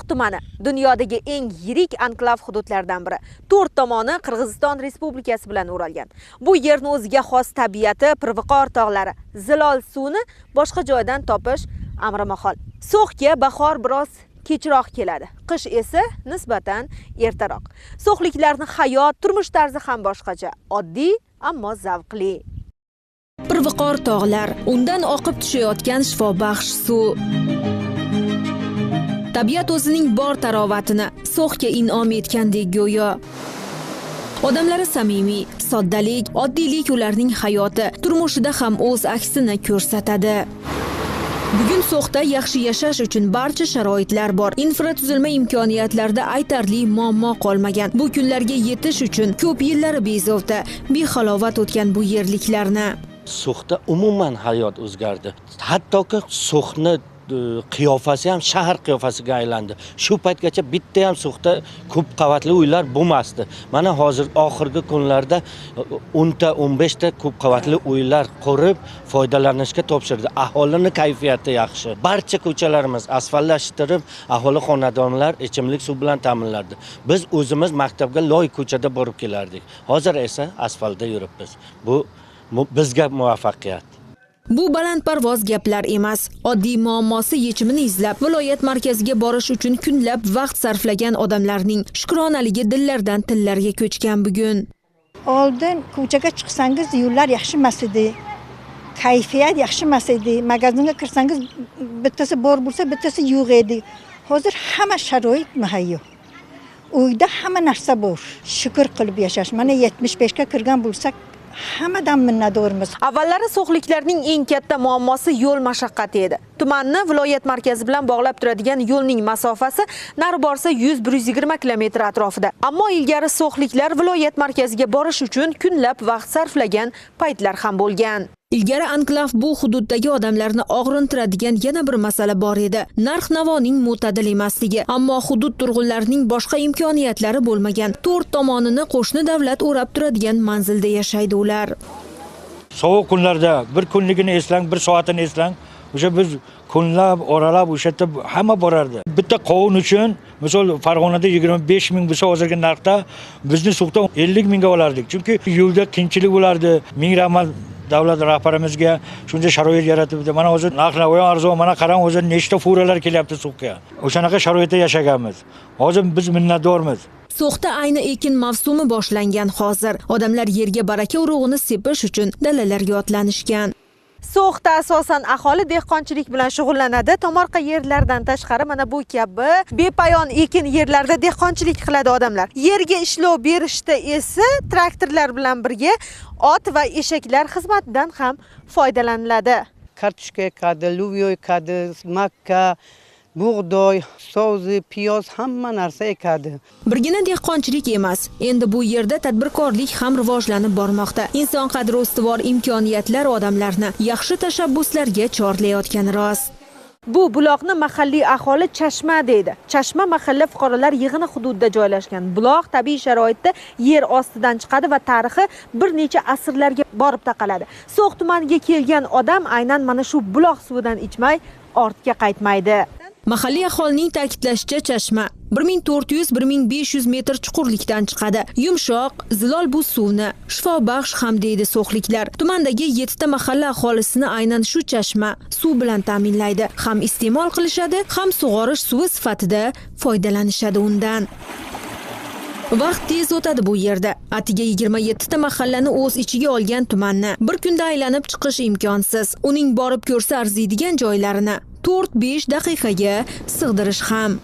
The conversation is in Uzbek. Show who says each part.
Speaker 1: So'x tumani dunyodagi eng yirik anklav hududlardan biri. 4 tomoni Qirg'iziston Respublikasi bilan o'ralgan. Bu yerning o'ziga xos tabiati, pirviqor tog'lari, zilol suvni boshqa joydan topish amri mahol. So'xga bahor biroz kechroq keladi. Qish esa nisbatan ertaroq. So'xliklarning hayot, turmush tarzi ham boshqacha. Oddiy, ammo zavqli. Pirviqor tog'lar, undan oqib tushayotgan shifobaxsh suv. Tabiat o'zining bor tarovatini So'xga in'om etgandek go'yo. Odamlari samimiy, soddalik, oddiylik ularning hayoti, turmushida ham o'z aksini ko'rsatadi. Bugun So'xda yaxshi yashash uchun barcha sharoitlar bor. Infratuzilma imkoniyatlarida aytarli muammo qolmagan. Bu kunlarga yetish uchun ko'p yillari bezovta, behalovat o'tgan bu yerliklarni.
Speaker 2: So'xda umuman hayot o'zgardi. Hattoki So'xni qiyofasi ham shahar qiyofasiga aylandi. Shu paytgacha bitta ham So'xda ko'p qavatli uylar bo'lmasdi. Mana hozir oxirgi kunlarda 10 ta 15 ta ko'p qavatli uylar qurib foydalanishga topshirdi. Aholining kayfiyati yaxshi. Barcha ko'chalarimiz asfaltlashtirib, aholi xonadonlar ichimlik suv bilan ta'minlandi. Biz o'zimiz maktabga loy ko'chada borib kelardik. Hozir esa asfaltda yuribmiz. Bu bizga muvaffaqiyat.
Speaker 1: Bu balandparvoz gaplar emas. Oddiy muammosi yechimini izlab, viloyat markaziga borish uchun kunlab vaqt sarflagan odamlarning shukronaligi dillardan tillarga ko'chgan bugun.
Speaker 3: Oldin ko'chaga chiqsangiz yo'llar yaxshi emas edi. Kayfiyat yaxshi emas edi. Magazinga kirsangiz bittasi bor bo'lsa, bittasi yo'q edi. Hozir hamma sharoit muhayyo. Uyda hamma narsa bor. Shukr qilib yashash. Mana 75 ga kirgan bo'lsak, hammadan minnatdormiz.
Speaker 1: Avvallari so'xliklarning eng katta muammosi yo'l mashaqqati edi. Tumanni viloyat markazi bilan bog'lab turadigan yo'lning masofasi nari borsa 100-120 kilometr atrofida. Ammo ilgari so'xliklar viloyat markaziga borish uchun kunlab vaqt sarflagan paytlar ham bo'lgan. Ilgari anklav bu hududdagi odamlarni og'rintiradigan yana bir masala bor edi. Narx-navoning mo'tadil emasligi, ammo hudud turg'unlarining boshqa imkoniyatlari bo'lmagan. 4 tomonini qo'shni davlat o'rab turadigan manzilda yashaydi ular.
Speaker 4: Sovuq kunlarda bir kunligini eslang, bir soatini eslang. O'sha biz kunlab, oralab o'sha yerda hamma borardi. Bitta qovun uchun, misol Farg'onada 25 ming bo'lsa, hozirgi narxda bizni So'xda 50 mingga olardik. Chunki yo'lda qiyinchilik bo'lardi. Ming rahmat davlat rahbarimizga shunday sharoit yaratib, mana hozir narx-navo arzon, mana qarang, hozir nechta furalar kelyapti So'xga. O'shanaqa sharoitda yashaganmiz. Hozir biz minnatdormiz.
Speaker 1: So'xda ayni ekin mavsumi boshlangan hozir. Odamlar yerga baraka urug'ini sepish uchun dalalarga otlanishgan. So'xda asosan aholi dehqonchilik bilan shug'ullanadi. Tomorqa yerlardan tashqari mana bu kabi bepayon ekin yerlarda dehqonchilik qiladi odamlar. Yerga ishlov berishda esa traktorlar bilan birga ot va eshaklar xizmatidan ham foydalaniladi.
Speaker 5: Kartoshka ekadi, luvyo ekadi, makka, bug'doy, so'zi, piyoz, hamma narsa ekadi.
Speaker 1: Birgina dehqonchilik emas, endi bu yerda tadbirkorlik ham rivojlanib bormoqda. Inson qadri ustuvor imkoniyatlar odamlarni yaxshi tashabbuslarga chorlayotgani rost. Bu buloqni mahalliy aholi Chashma deydi. Chashma mahalla fuqarolar yig'ini hududida joylashgan. Buloq tabiiy sharoitda yer ostidan chiqadi va tarixi bir necha asrlarga borib taqaladi. So'x tumaniga kelgan odam aynan mana shu buloq suvidan ichmay ortga qaytmaydi. Mahalliy aholining ta'kidlashicha Chashma 1400-1500 metr chuqurlikdan chiqadi. Yumshoq, zilol bu suvni shifobaxsh ham deydi so'xliklar. Tumandagi 7 ta mahalla aholisini aynan shu Chashma suv bilan ta'minlaydi. Ham iste'mol qilishadi, ham sug'orish suvi sifatida foydalanishadi undan. Vaqt tez o'tadi bu yerda. Atiga 27 ta mahallani o'z ichiga olgan tumanni bir kunda aylanib chiqish imkonsiz. Uning borib ko'rsa arziydigan joylarini 4-5 daqiqaga sig'dirish ham.